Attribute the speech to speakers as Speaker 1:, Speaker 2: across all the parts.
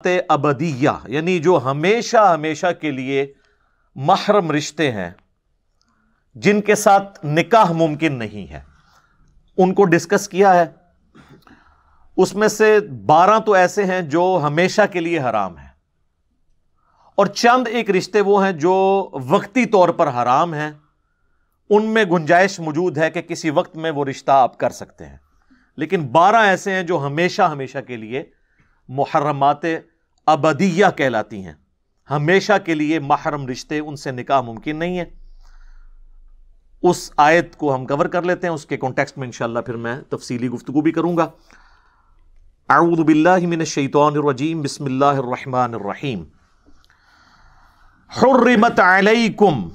Speaker 1: ابدیہ یعنی جو ہمیشہ ہمیشہ کے لیے محرم رشتے ہیں جن کے ساتھ نکاح ممکن نہیں ہے، ان کو ڈسکس کیا ہے۔ اس میں سے 12 تو ایسے ہیں جو ہمیشہ کے لیے حرام ہیں، اور چند ایک رشتے وہ ہیں جو وقتی طور پر حرام ہیں، ان میں گنجائش موجود ہے کہ کسی وقت میں وہ رشتہ آپ کر سکتے ہیں، لیکن 12 ایسے ہیں جو ہمیشہ ہمیشہ کے لیے محرمات ابدیہ کہلاتی ہیں، ہمیشہ کے لیے محرم رشتے، ان سے نکاح ممکن نہیں ہے۔ اس آیت کو ہم کور کر لیتے ہیں، اس کے کانٹیکسٹ میں انشاءاللہ پھر میں تفصیلی گفتگو بھی کروں گا۔ اعوذ باللہ من الشیطان الرجیم، بسم اللہ الرحمن الرحیم۔ حرمت علیکم،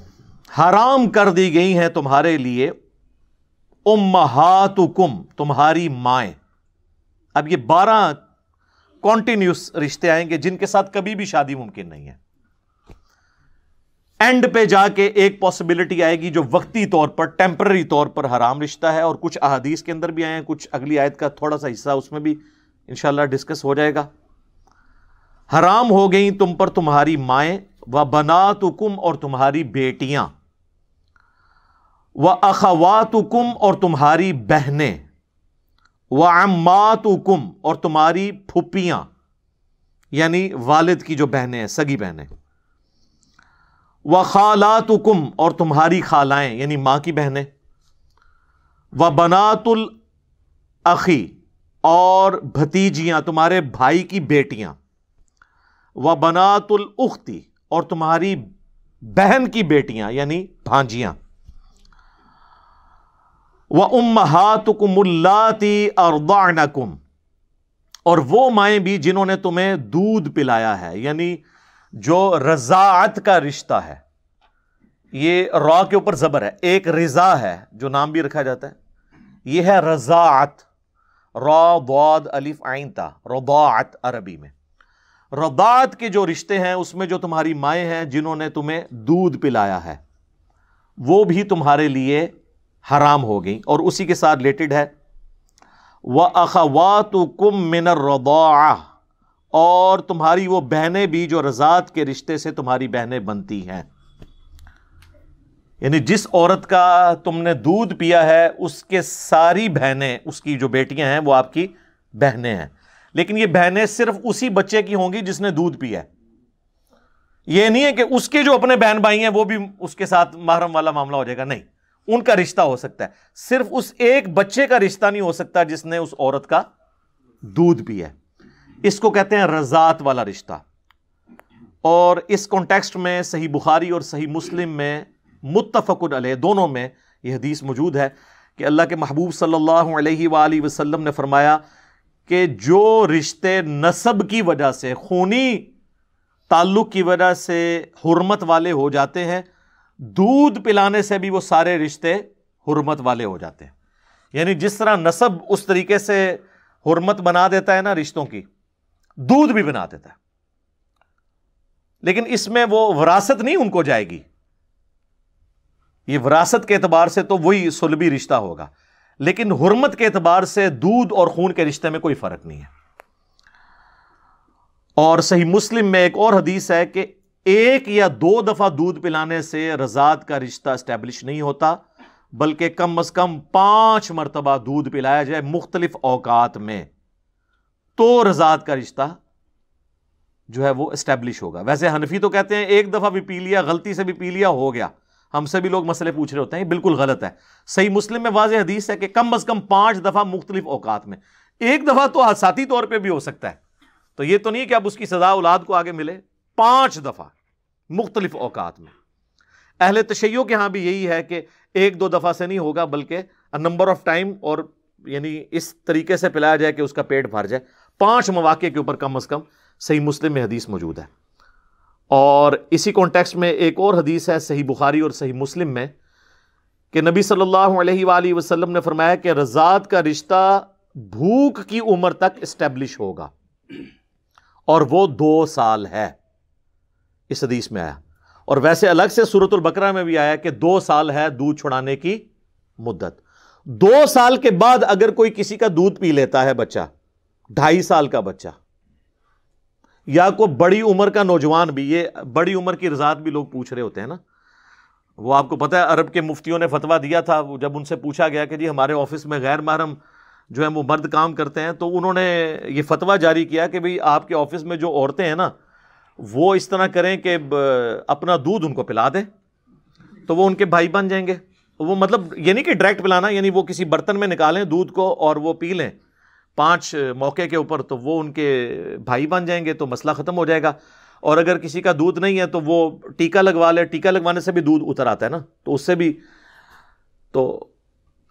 Speaker 1: حرام کر دی گئی ہیں تمہارے لیے، امہاتکم، تمہاری مائیں۔ اب یہ 12 کانٹینیوس رشتے آئیں گے جن کے ساتھ کبھی بھی شادی ممکن نہیں ہے۔ اینڈ پہ جا کے ایک پاسبلٹی آئے گی جو وقتی طور پر، ٹیمپرری طور پر حرام رشتہ ہے، اور کچھ احادیث کے اندر بھی آئے ہیں، کچھ اگلی آیت کا تھوڑا سا حصہ اس میں بھی انشاءاللہ ڈسکس ہو جائے گا۔ حرام ہو گئیں تم پر تمہاری مائیں، وبناتکم، اور تمہاری بیٹیاں، واخواتکم، اور تمہاری بہنیں، وعماتکم، اور تمہاری پھپھیاں، یعنی والد کی جو بہنیں ہیں، سگی بہنیں، وخالاتکم، اور تمہاری خالائیں یعنی ماں کی بہنیں، وبنات الاخی، اور بھتیجیاں، تمہارے بھائی کی بیٹیاں، وبنات الاختی، اور تمہاری بہن کی بیٹیاں یعنی بھانجیاں، وَأُمَّهَاتُكُمُ اللَّاتِي أَرْضَعْنَكُمْ، اور وہ مائیں بھی جنہوں نے تمہیں دودھ پلایا ہے، یعنی جو رضاعت کا رشتہ ہے۔ یہ را کے اوپر زبر ہے، ایک رضا ہے جو نام بھی رکھا جاتا ہے، یہ ہے رضاعت، را ضاد الف عین تا، رضاعت عربی میں۔ رضاعت کے جو رشتے ہیں اس میں جو تمہاری مائیں ہیں جنہوں نے تمہیں دودھ پلایا ہے، وہ بھی تمہارے لیے حرام ہو گئی، اور اسی کے ساتھ ریلیٹڈ ہے وَأَخَوَاتُكُم مِّنَ الرَّضَاعَةِ، اور تمہاری وہ بہنیں بھی جو رضاعت کے رشتے سے تمہاری بہنیں بنتی ہیں، یعنی جس عورت کا تم نے دودھ پیا ہے اس کے ساری بہنیں، اس کی جو بیٹیاں ہیں وہ آپ کی بہنیں ہیں، لیکن یہ بہنیں صرف اسی بچے کی ہوں گی جس نے دودھ پیا ہے۔ یہ نہیں ہے کہ اس کے جو اپنے بہن بھائی ہیں وہ بھی اس کے ساتھ محرم والا معاملہ ہو جائے گا، نہیں، ان کا رشتہ ہو سکتا ہے، صرف اس ایک بچے کا رشتہ نہیں ہو سکتا جس نے اس عورت کا دودھ پیا ہے۔ اس کو کہتے ہیں رضاعت والا رشتہ۔ اور اس کانٹیکسٹ میں صحیح بخاری اور صحیح مسلم میں متفق علیہ، دونوں میں یہ حدیث موجود ہے کہ اللہ کے محبوب صلی اللہ علیہ وآلہ وسلم نے فرمایا کہ جو رشتے نسب کی وجہ سے، خونی تعلق کی وجہ سے حرمت والے ہو جاتے ہیں، دودھ پلانے سے بھی وہ سارے رشتے حرمت والے ہو جاتے ہیں۔ یعنی جس طرح نسب اس طریقے سے حرمت بنا دیتا ہے نا رشتوں کی، دودھ بھی بنا دیتا ہے، لیکن اس میں وہ وراثت نہیں ان کو جائے گی، یہ وراثت کے اعتبار سے تو وہی صلبی رشتہ ہوگا، لیکن حرمت کے اعتبار سے دودھ اور خون کے رشتے میں کوئی فرق نہیں ہے۔ اور صحیح مسلم میں ایک اور حدیث ہے کہ 1 یا 2 دفعہ دودھ پلانے سے رضاعت کا رشتہ اسٹیبلش نہیں ہوتا، بلکہ کم از کم 5 مرتبہ دودھ پلایا جائے مختلف اوقات میں، تو رضاعت کا رشتہ جو ہے وہ اسٹیبلش ہوگا۔ ویسے حنفی تو کہتے ہیں 1 دفعہ بھی پی لیا، غلطی سے بھی پی لیا، ہو گیا۔ ہم سے بھی لوگ مسئلے پوچھ رہے ہوتے ہیں، یہ بالکل غلط ہے۔ صحیح مسلم میں واضح حدیث ہے کہ کم از کم 5 دفعہ مختلف اوقات میں، 1 دفعہ تو ذاتی طور پہ بھی ہو سکتا ہے، تو یہ تو نہیں کہ اب اس کی سزا اولاد کو آگے ملے، 5 دفعہ مختلف اوقات میں۔ اہل تشیع کے ہاں بھی یہی ہے کہ 1-2 دفعہ سے نہیں ہوگا، بلکہ نمبر آف ٹائم، اور یعنی اس طریقے سے پلایا جائے کہ اس کا پیٹ بھر جائے، 5 مواقع کے اوپر کم از کم صحیح مسلم میں حدیث موجود ہے۔ اور اسی کانٹیکسٹ میں ایک اور حدیث ہے صحیح بخاری اور صحیح مسلم میں کہ نبی صلی اللہ علیہ وآلہ وسلم نے فرمایا کہ رضاعت کا رشتہ بھوک کی عمر تک اسٹیبلش ہوگا، اور وہ 2 سال ہے، اس حدیث میں آیا۔ اور ویسے الگ سے سورۃ البقرہ میں بھی آیا کہ 2 سال ہے دودھ چھڑانے کی مدت۔ 2 سال کے بعد اگر کوئی کسی کا دودھ پی لیتا ہے بچہ، 2.5 سال کا بچہ، یا کوئی بڑی عمر کا نوجوان بھی، یہ بڑی عمر کی رضاعت بھی لوگ پوچھ رہے ہوتے ہیں نا، وہ آپ کو پتہ ہے عرب کے مفتیوں نے فتویٰ دیا تھا، جب ان سے پوچھا گیا کہ جی ہمارے آفس میں غیر محرم جو ہے وہ مرد کام کرتے ہیں، تو انہوں نے یہ فتویٰ جاری کیا کہ بھئی آپ کے آفس میں جو عورتیں ہیں نا وہ اس طرح کریں کہ اپنا دودھ ان کو پلا دیں تو وہ ان کے بھائی بن جائیں گے. وہ مطلب یہ نہیں کہ ڈائریکٹ پلانا، یعنی وہ کسی برتن میں نکالیں دودھ کو اور وہ پی لیں 5 موقع کے اوپر، تو وہ ان کے بھائی بن جائیں گے، تو مسئلہ ختم ہو جائے گا. اور اگر کسی کا دودھ نہیں ہے تو وہ ٹیکا لگوا لے، ٹیکا لگوانے سے بھی دودھ اتر آتا ہے نا، تو اس سے بھی. تو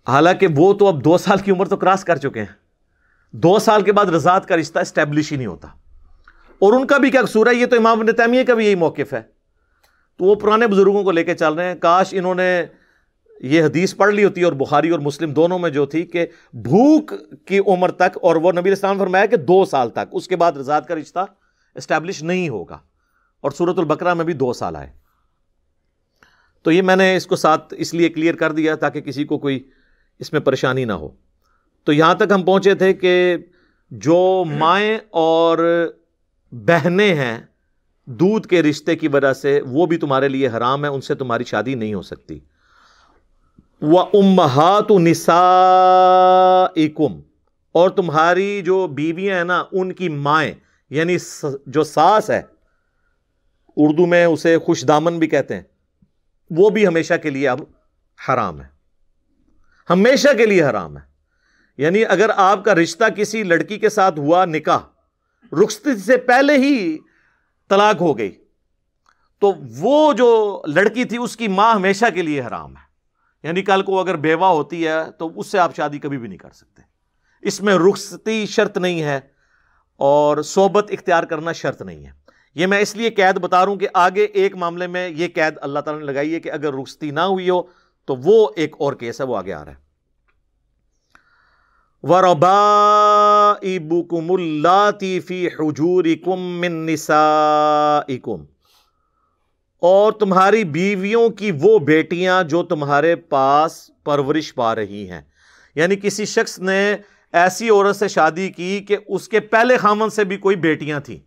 Speaker 1: حالانکہ وہ تو اب 2 سال کی عمر تو کراس کر چکے ہیں، 2 سال کے بعد رضاعت کا رشتہ اسٹیبلش ہی نہیں ہوتا. اور ان کا بھی کیا قصور ہے؟ یہ تو امام ابن تیمیہ کا بھی یہی موقف ہے. تو وہ پرانے بزرگوں کو لے کے چل رہے ہیں. کاش انہوں نے یہ حدیث پڑھ لی ہوتی اور بخاری اور مسلم دونوں میں جو تھی کہ بھوک کی عمر تک، اور وہ نبی علیہ السلام نے فرمایا کہ 2 سال تک، اس کے بعد رضاعت کا رشتہ اسٹیبلش نہیں ہوگا. اور سورۃ البقرہ میں بھی 2 سال آئے. تو یہ میں نے اس کو ساتھ اس لیے کلیئر کر دیا تاکہ کسی کو کوئی اس میں پریشانی نہ ہو. تو یہاں تک ہم پہنچے تھے کہ جو مائیں اور بہنیں ہیں دودھ کے رشتے کی وجہ سے وہ بھی تمہارے لیے حرام ہے، ان سے تمہاری شادی نہیں ہو سکتی. وَأُمَّهَاتُ نِسَائِكُمْ، اور تمہاری جو بیویاں ہیں نا ان کی مائیں، یعنی جو ساس ہے، اردو میں اسے خوش دامن بھی کہتے ہیں، وہ بھی ہمیشہ کے لیے اب حرام ہے، ہمیشہ کے لیے حرام ہے. یعنی اگر آپ کا رشتہ کسی لڑکی کے ساتھ ہوا، نکاح رخصتی سے پہلے ہی طلاق ہو گئی، تو وہ جو لڑکی تھی اس کی ماں ہمیشہ کے لیے حرام ہے. یعنی کل کو اگر بیوہ ہوتی ہے تو اس سے آپ شادی کبھی بھی نہیں کر سکتے. اس میں رخصتی شرط نہیں ہے اور صحبت اختیار کرنا شرط نہیں ہے. یہ میں اس لیے قید بتا رہا ہوں کہ آگے ایک معاملے میں یہ قید اللہ تعالیٰ نے لگائی ہے کہ اگر رخصتی نہ ہوئی ہو تو وہ ایک اور کیس ہے، وہ آگے آ رہا ہے. وَرَبَائِبُكُمُ اللَّاتِي فِي حُجُورِكُم مِّن نِّسَائِكُمْ، اور تمہاری بیویوں کی وہ بیٹیاں جو تمہارے پاس پرورش پا رہی ہیں. یعنی کسی شخص نے ایسی عورت سے شادی کی کہ اس کے پہلے خامن سے بھی کوئی بیٹیاں تھیں.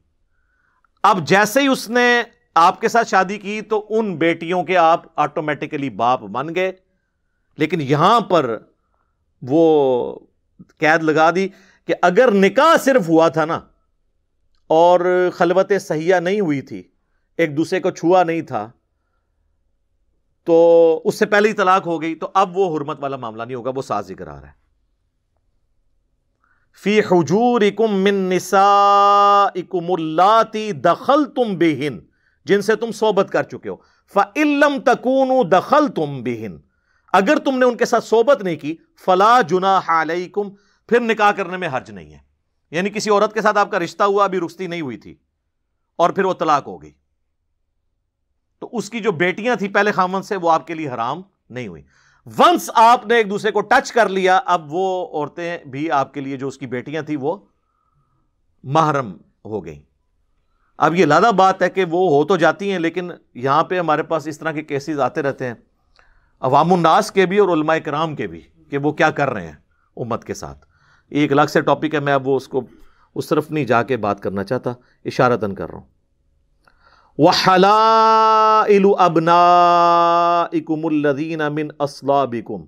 Speaker 1: اب جیسے ہی اس نے آپ کے ساتھ شادی کی تو ان بیٹیوں کے آپ آٹومیٹیکلی باپ بن گئے. لیکن یہاں پر وہ قید لگا دی کہ اگر نکاح صرف ہوا تھا نا اور خلوت صحیحہ نہیں ہوئی تھی، ایک دوسرے کو چھوا نہیں تھا، تو اس سے پہلے ہی طلاق ہو گئی، تو اب وہ حرمت والا معاملہ نہیں ہوگا، وہ ساتھ ذکر آ رہا ہے. فی حجورکم من نسائکم اللاتی دخلتم بہن، جن سے تم صحبت کر چکے ہو. فإن لم تکونوا دخلتم بہن، اگر تم نے ان کے ساتھ صحبت نہیں کی، فلا جناح علیکم، پھر نکاح کرنے میں حرج نہیں ہے. یعنی کسی عورت کے ساتھ آپ کا رشتہ ہوا، ابھی رخصتی نہیں ہوئی تھی اور پھر وہ طلاق ہو گئی، تو اس کی جو بیٹیاں تھیں پہلے خامن سے، وہ آپ کے لیے حرام نہیں ہوئی. ونس آپ نے ایک دوسرے کو ٹچ کر لیا، اب وہ عورتیں بھی آپ کے لیے جو اس کی بیٹیاں تھیں وہ محرم ہو گئیں. اب یہ لادہ بات ہے کہ وہ ہو تو جاتی ہیں، لیکن یہاں پہ ہمارے پاس اس طرح کے کیسز آتے رہتے ہیں، عوام الناس کے بھی اور علماء کرام کے بھی، کہ وہ کیا کر رہے ہیں امت کے ساتھ. ایک الگ سے ٹاپک ہے، میں اب وہ اس کو اس طرف نہیں جا کے بات کرنا چاہتا، اشارتاً کر رہا ہوں. وَحَلَائِلُ أَبْنَائِكُمُ الَّذِينَ مِنْ أَصْلَابِكُمْ،